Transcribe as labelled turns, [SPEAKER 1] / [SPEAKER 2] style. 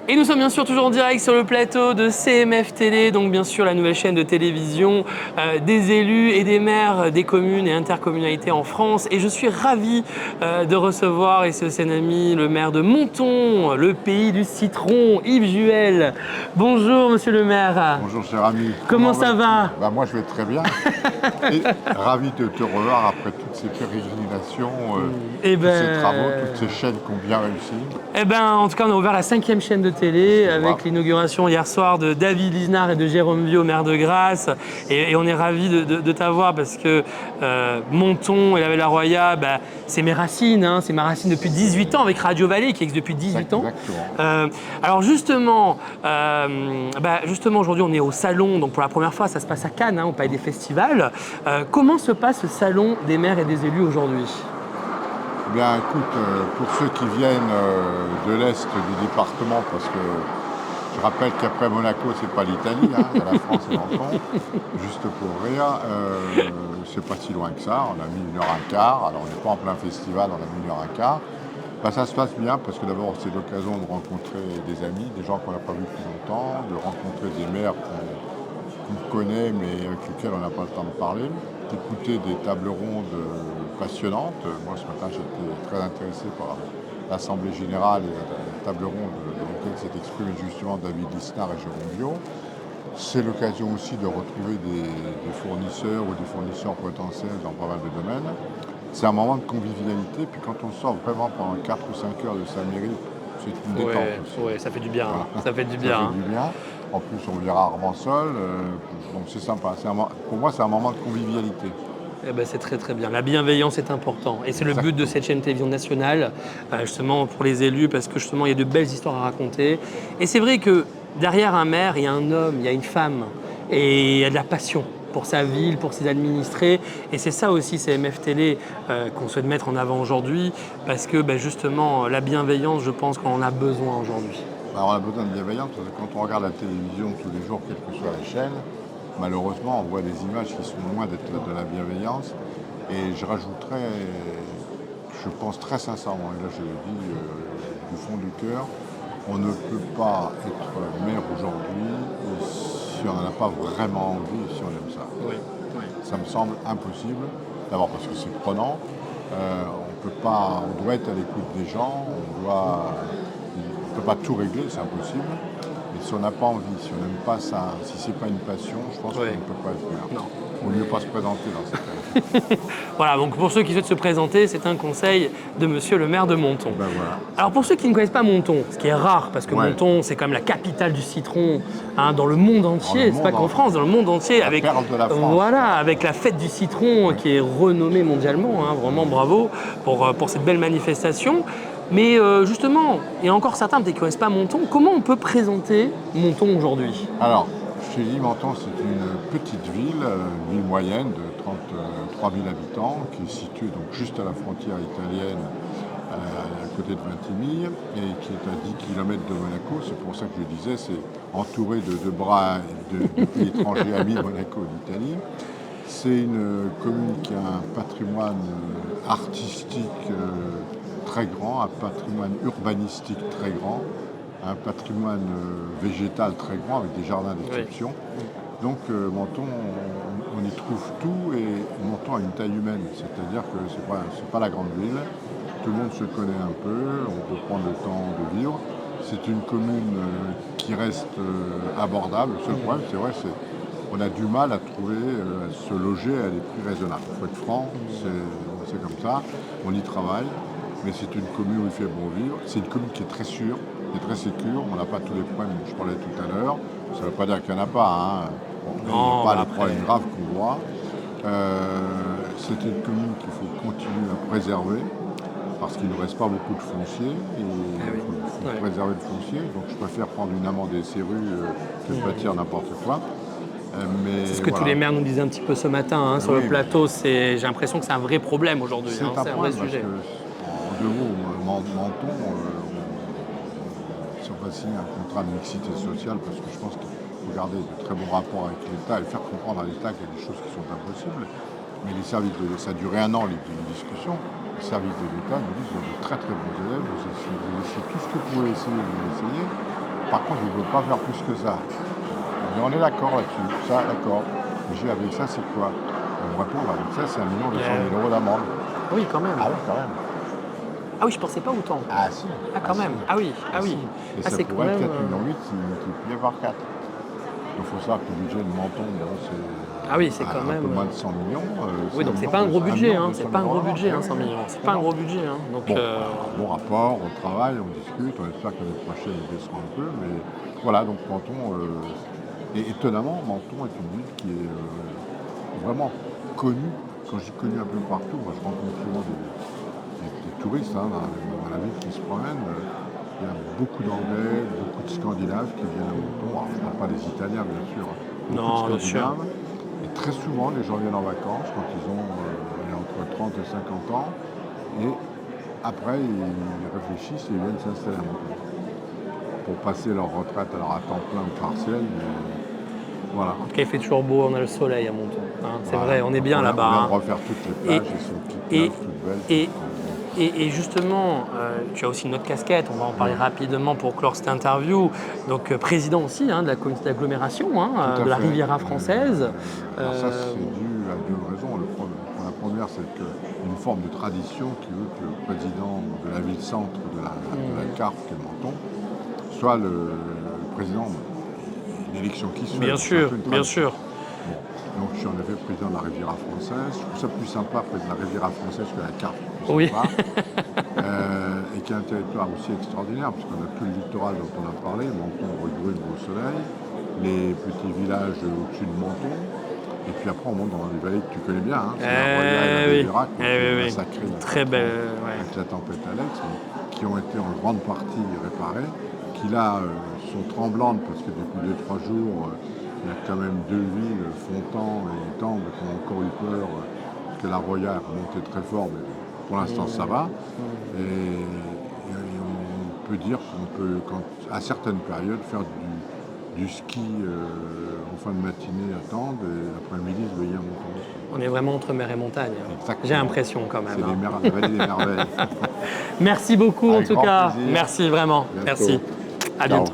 [SPEAKER 1] Et nous sommes bien sûr toujours en direct sur le plateau de CMF Télé, donc bien sûr la nouvelle chaîne de télévision des élus et des maires des communes et intercommunalités en France. Et je suis ravi de recevoir, et c'est aussi un ami, le maire de Monton, le pays du citron, Yves Juel. Bonjour monsieur le maire.
[SPEAKER 2] Bonjour cher ami.
[SPEAKER 1] Comment ça va?
[SPEAKER 2] Moi je vais très bien. Et ravi de te revoir après toutes ces pérégrinations, tous ces travaux, toutes ces chaînes qui ont bien réussi.
[SPEAKER 1] Eh ben, en tout cas, on a ouvert la 5e chaîne de télé avec l'inauguration hier soir de David Lisnard et de Jérôme Viau, maire de Grasse. Et on est ravis de t'avoir parce que Monton et la Vella-Roya, c'est mes racines. Hein, c'est ma racine depuis 18 ans avec Radio Vallée qui existe depuis 18 ans. Alors justement, aujourd'hui, on est au salon. Donc pour la première fois, ça se passe à Cannes, hein, au Palais des Festivals. Comment se passe ce salon des maires et des élus aujourd'hui ?
[SPEAKER 2] Eh bien, écoute, pour ceux qui viennent de l'Est du département, parce que je rappelle qu'après Monaco, c'est pas l'Italie, hein, il y a la France et Menton, juste pour rire, c'est pas si loin que ça, on a mis 1h15, alors on n'est pas en plein festival, on a mis 1h15. Ça se passe bien, parce que d'abord, c'est l'occasion de rencontrer des amis, des gens qu'on n'a pas vus depuis longtemps, de rencontrer des maires qu'on connaît, mais avec lesquels on n'a pas le temps de parler, d'écouter des tables rondes passionnantes. Moi, ce matin, j'étais très intéressé par l'Assemblée Générale et la table ronde dans laquelle s'est exprimé justement David Lisnard et Jérôme Viau. C'est l'occasion aussi de retrouver des fournisseurs ou des fournisseurs potentiels dans pas mal de domaines. C'est un moment de convivialité, puis quand on sort vraiment pendant 4 ou 5 heures de sa mairie, c'est une détente aussi.
[SPEAKER 1] Oui, ça fait du bien.
[SPEAKER 2] Voilà.
[SPEAKER 1] Ça fait du bien.
[SPEAKER 2] En plus, on verra Armansol, donc c'est sympa. Pour moi, c'est un moment de convivialité.
[SPEAKER 1] Eh ben, c'est très très bien. La bienveillance est important. Et c'est le but de cette chaîne télévision nationale, justement pour les élus, parce que justement, il y a de belles histoires à raconter. Et c'est vrai que derrière un maire, il y a un homme, il y a une femme, et il y a de la passion pour sa ville, pour ses administrés. Et c'est ça aussi, CMF Télé, qu'on souhaite mettre en avant aujourd'hui, parce que justement, la bienveillance, je pense qu'on en a besoin aujourd'hui.
[SPEAKER 2] Alors, on a besoin de bienveillance, parce que quand on regarde la télévision tous les jours, quelle que soit la chaîne, malheureusement, on voit des images qui sont loin d'être de la bienveillance. Et je rajouterais, je pense très sincèrement, et là je le dis du fond du cœur, on ne peut pas être maire aujourd'hui si on n'en a pas vraiment envie, si on aime ça.
[SPEAKER 1] Oui.
[SPEAKER 2] Ça me semble impossible, d'abord parce que c'est prenant, on doit être à l'écoute des gens, on ne peut pas tout régler, c'est impossible. Et si on n'a pas envie, si on n'aime pas ça, si c'est pas une passion, je pense qu'on ne peut pas être maire. Il vaut mieux pas se présenter dans cette cas.
[SPEAKER 1] Voilà, donc pour ceux qui souhaitent se présenter, c'est un conseil de monsieur le maire de Monton.
[SPEAKER 2] Voilà.
[SPEAKER 1] Alors pour ceux qui ne connaissent pas Monton, ce qui est rare, parce que Monton, c'est quand même la capitale du citron dans le monde entier, c'est pas qu'en France, dans le monde entier,
[SPEAKER 2] avec perle de la France.
[SPEAKER 1] Voilà, avec la fête du citron qui est renommée mondialement, vraiment bravo pour cette belle manifestation. Mais justement, il y a encore certains peut-être qui ne connaissent pas Monton. Comment on peut présenter Monton aujourd'hui ?
[SPEAKER 2] Alors, je t'ai dit, Menton, c'est une petite ville, une ville moyenne de 33 000 habitants, qui est située donc juste à la frontière italienne, à côté de Vintimille, et qui est à 10 km de Monaco. C'est pour ça que je disais, c'est entouré de bras de pays étrangers amis, Monaco et l'Italie. C'est une commune qui a un patrimoine artistique très grand, un patrimoine urbanistique très grand, un patrimoine végétal très grand avec des jardins d'exception. Donc Menton, on y trouve tout, et Menton a une taille humaine, c'est-à-dire que c'est pas la grande ville, tout le monde se connaît un peu, on peut prendre le temps de vivre. C'est une commune qui reste abordable. Le seul problème, c'est vrai, on a du mal à trouver, à se loger à des prix raisonnables. Il faut être franc, c'est comme ça, on y travaille. Mais c'est une commune où il fait bon vivre. C'est une commune qui est très sûre, qui est très sécure. On n'a pas tous les problèmes dont je parlais tout à l'heure. Ça ne veut pas dire qu'il n'y en a pas. Il n'y a pas les problèmes graves qu'on voit. C'est une commune qu'il faut continuer à préserver, parce qu'il ne reste pas beaucoup de foncier. Il faut préserver le foncier. Donc je préfère prendre une amende et serrure que de bâtir n'importe quoi.
[SPEAKER 1] C'est ce que tous les maires nous disaient un petit peu ce matin sur le plateau. J'ai l'impression que c'est un vrai problème aujourd'hui.
[SPEAKER 2] C'est un vrai sujet. En 2 mots, Menton, si on va signer un contrat de mixité sociale, parce que je pense qu'il faut garder de très bons rapports avec l'État et faire comprendre à l'État qu'il y a des choses qui sont impossibles. Mais les services de l'État, ça a duré 1 an les discussions, les services de l'État nous disent qu'ils ont de très très bons élèves, vous essayez tout ce que vous pouvez essayer, vous essayez. Par contre, je ne veux pas faire plus que ça. Mais on est d'accord là-dessus. Ça, d'accord. Mais j'ai avec ça, c'est quoi? On me répond, avec ça, c'est 1 200 000 € d'amende.
[SPEAKER 1] Ah oui, quand même.
[SPEAKER 2] Ah oui, quand même.
[SPEAKER 1] Ah oui, je pensais pas autant.
[SPEAKER 2] Ah si.
[SPEAKER 1] Ah, quand même.
[SPEAKER 2] Si.
[SPEAKER 1] Ah oui, ah oui.
[SPEAKER 2] Si. Et
[SPEAKER 1] Ah,
[SPEAKER 2] ça
[SPEAKER 1] c'est quand
[SPEAKER 2] pourrait être
[SPEAKER 1] même.
[SPEAKER 2] 4,8 millions si multiplié par 4. Il faut savoir que le budget de Menton, bon, c'est
[SPEAKER 1] Ah oui, c'est quand
[SPEAKER 2] un
[SPEAKER 1] même.
[SPEAKER 2] peu moins de 100 millions.
[SPEAKER 1] Oui, donc c'est
[SPEAKER 2] 100
[SPEAKER 1] pas un gros
[SPEAKER 2] millions,
[SPEAKER 1] budget,
[SPEAKER 2] 1
[SPEAKER 1] hein.
[SPEAKER 2] million,
[SPEAKER 1] C'est pas un gros
[SPEAKER 2] 200 000
[SPEAKER 1] budget,
[SPEAKER 2] €.
[SPEAKER 1] hein, 100 millions. C'est pas un gros budget, hein. Donc,
[SPEAKER 2] Bon, bon rapport, on travaille, on discute, on espère que l'année prochaine ils baisseront un peu, mais voilà, donc Menton, et étonnamment, Menton est une ville qui est vraiment connue. Quand je dis connue un peu partout, moi je rencontre souvent des touristes hein, dans la ville qui se promènent. Il y a beaucoup d'Anglais, beaucoup de Scandinaves qui viennent à Menton. Alors, je ne parle pas des Italiens, bien sûr. Beaucoup
[SPEAKER 1] Non,
[SPEAKER 2] de
[SPEAKER 1] bien sûr.
[SPEAKER 2] Scandinaves. Et très souvent, les gens viennent en vacances quand ils ont entre 30 et 50 ans. Et après, ils réfléchissent et ils viennent s'installer à Menton. Pour passer leur retraite, alors à temps plein ou partiel. Mais voilà.
[SPEAKER 1] En tout cas, il fait toujours beau, on a le soleil à Menton, hein. C'est
[SPEAKER 2] Voilà.
[SPEAKER 1] vrai, on est bien
[SPEAKER 2] On
[SPEAKER 1] là-bas,
[SPEAKER 2] vient
[SPEAKER 1] hein.
[SPEAKER 2] de refaire toutes les plages, elles sont toutes
[SPEAKER 1] et-
[SPEAKER 2] neuves, toutes belles.
[SPEAKER 1] et- Et justement, tu as aussi une autre casquette, on va en parler rapidement pour clore cette interview. Donc, président aussi hein, de la communauté d'agglomération hein,
[SPEAKER 2] Tout à
[SPEAKER 1] de la
[SPEAKER 2] fait.
[SPEAKER 1] Riviera française.
[SPEAKER 2] Alors ça, c'est dû à 2 raisons. La première, c'est une forme de tradition qui veut que le président de la ville-centre de la CARF, qui est Menton, soit le président d'une élection qui se fait.
[SPEAKER 1] Bien
[SPEAKER 2] Donc,
[SPEAKER 1] sûr,
[SPEAKER 2] c'est un peu une
[SPEAKER 1] bien
[SPEAKER 2] tradition.
[SPEAKER 1] sûr.
[SPEAKER 2] Donc je suis en effet président de la Riviera française. Je trouve ça plus sympa président de la Riviera française que la CARF.
[SPEAKER 1] Oui.
[SPEAKER 2] Et qui est un territoire aussi extraordinaire, puisqu'on a tout le littoral dont on a parlé, Menton, Rue-Brune, Beau-Soleil, les petits villages au-dessus de Menton. Et puis après, on monte dans les vallées que tu connais bien. Hein. C'est la Roya et la Riviera qui ont été massacrées il y a
[SPEAKER 1] Très
[SPEAKER 2] 4
[SPEAKER 1] belle.
[SPEAKER 2] ans avec la tempête Alex, mais qui ont été en grande partie réparées, qui là sont tremblantes parce que depuis 2-3 jours, il y a quand même 2 villes, Fontan et Tarbes, qui ont encore eu peur parce que la Roya est remontée très fort, mais pour l'instant ça va. Et on peut dire qu'on peut, à certaines périodes, faire du ski en fin de matinée à Tarbes et l'après-midi se baigner à Menton.
[SPEAKER 1] On est vraiment entre mer et montagne.
[SPEAKER 2] Exactement.
[SPEAKER 1] J'ai l'impression quand même.
[SPEAKER 2] C'est la vallée des merveilles.
[SPEAKER 1] Merci beaucoup
[SPEAKER 2] Avec
[SPEAKER 1] en tout
[SPEAKER 2] grand
[SPEAKER 1] cas.
[SPEAKER 2] plaisir.
[SPEAKER 1] Merci vraiment.
[SPEAKER 2] Bientôt.
[SPEAKER 1] Merci. À
[SPEAKER 2] Ciao.
[SPEAKER 1] bientôt.